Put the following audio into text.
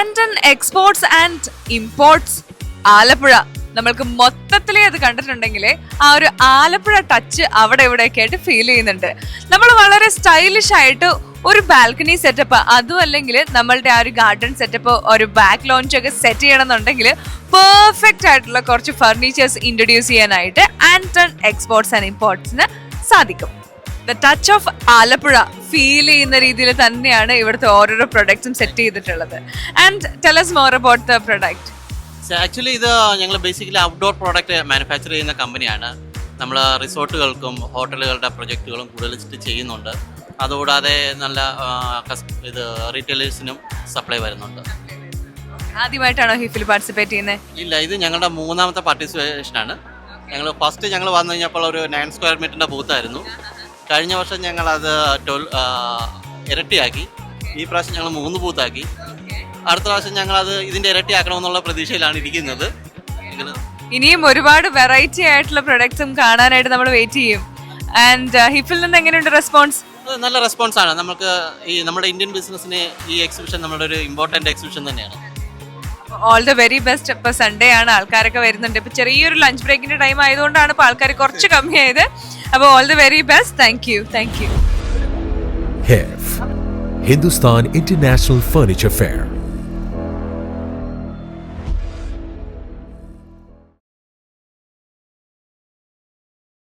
ആൻഡൺ exports and imports Alappuzha. നമ്മൾക്ക് മൊത്തത്തിലേ അത് കണ്ടിട്ടുണ്ടെങ്കിൽ ആ ഒരു ആലപ്പുഴ ടച്ച് അവിടെ ഇവിടെയൊക്കെ ആയിട്ട് ഫീൽ ചെയ്യുന്നുണ്ട്. നമ്മൾ വളരെ സ്റ്റൈലിഷ് ആയിട്ട് ഒരു ബാൽക്കണി സെറ്റപ്പ്, അതും അല്ലെങ്കിൽ നമ്മളുടെ ആ ഒരു ഗാർഡൻ സെറ്റപ്പ്, ഒരു ബാക്ക് ലോഞ്ച് ഒക്കെ സെറ്റ് ചെയ്യണമെന്നുണ്ടെങ്കിൽ പെർഫെക്റ്റ് ആയിട്ടുള്ള കുറച്ച് ഫർണിച്ചേഴ്സ് ഇൻട്രൊഡ്യൂസ് ചെയ്യാനായിട്ട് ആൻഡൺ എക്സ്പോർട്സ് ആൻഡ് ഇമ്പോർട്ട്സിന് സാധിക്കും. The touch of Alappuzha feel ചെയ്യുന്ന രീതിയിൽ തന്നെയാണ് ഇവിടുത്തെ ഓരോരോ പ്രൊഡക്ട്സും സെറ്റ് ചെയ്തിട്ടുള്ളത്. And tell us more about the product. Actually ഇത് ഞങ്ങൾ ബേസിക്കലി ഔട്ട്ഡോർ പ്രോഡക്റ്റ് മാനുഫാക്ചർ ചെയ്യുന്ന കമ്പനിയാണ്. നമ്മൾ റിസോർട്ടുകൾക്കും ഹോട്ടലുകളുടെ പ്രൊജക്റ്റുകളും കൂടുതൽ ചെയ്യുന്നുണ്ട്. അതുകൂടാതെ നല്ല റീറ്റെയിലേഴ്സിനും സപ്ലൈ വരുന്നുണ്ട്. ആദ്യമായിട്ടാണോ ഹിഫിൽ പാർട്ടിസിപ്പേറ്റ് ചെയ്യുന്നത്? ഇല്ല, ഇത് ഞങ്ങളുടെ മൂന്നാമത്തെ പാർട്ടിസിപ്പേഷനാണ്. ഞങ്ങൾ വന്നു കഴിഞ്ഞപ്പോൾ ഒരു 9 സ്ക്വയർ മീറ്ററിൻ്റെ ബൂത്തായിരുന്നു. കഴിഞ്ഞ വർഷം ഞങ്ങളത് ഇരട്ടിയാക്കി. ഈ പ്രാവശ്യം ഞങ്ങൾ 3 ബൂത്താക്കി. അടുത്ത പ്രാവശ്യം ഞങ്ങളത് ഇതിൻ്റെ ഇരട്ടിയാക്കണമെന്നുള്ള പ്രതീക്ഷയിലാണ് ഇരിക്കുന്നത്. ഇനിയും ഒരുപാട് വെറൈറ്റി ആയിട്ടുള്ള പ്രൊഡക്ട്സും കാണാനായിട്ട് നമ്മൾ വെയിറ്റ് ചെയ്യും. ആൻഡ് ഹിഫിൽ നിന്ന് എങ്ങനെയുണ്ട് റെസ്പോൺസ്? നല്ല റെസ്പോൺസ് ആണ്. നമുക്ക് നമ്മുടെ ഇന്ത്യൻ ബിസിനസ്സിന് ഈ എക്സിബിഷൻ നമ്മുടെ ഒരു ഇമ്പോർട്ടൻ്റ് എക്സിബിഷൻ തന്നെയാണ്. All the very best. ഇപ്പൊ സൺഡേ ആണ്, ആൾക്കാരൊക്കെ വരുന്നുണ്ട്. ഇപ്പൊ ചെറിയൊരു ലഞ്ച് ബ്രേക്കിന്റെ ടൈം ആയതുകൊണ്ടാണ് ഇപ്പൊ ആൾക്കാർ കുറച്ച് കമ്മിയായത്. അപ്പോൾ all the very best. Thank you. HIF, Hindustan International Furniture Fair.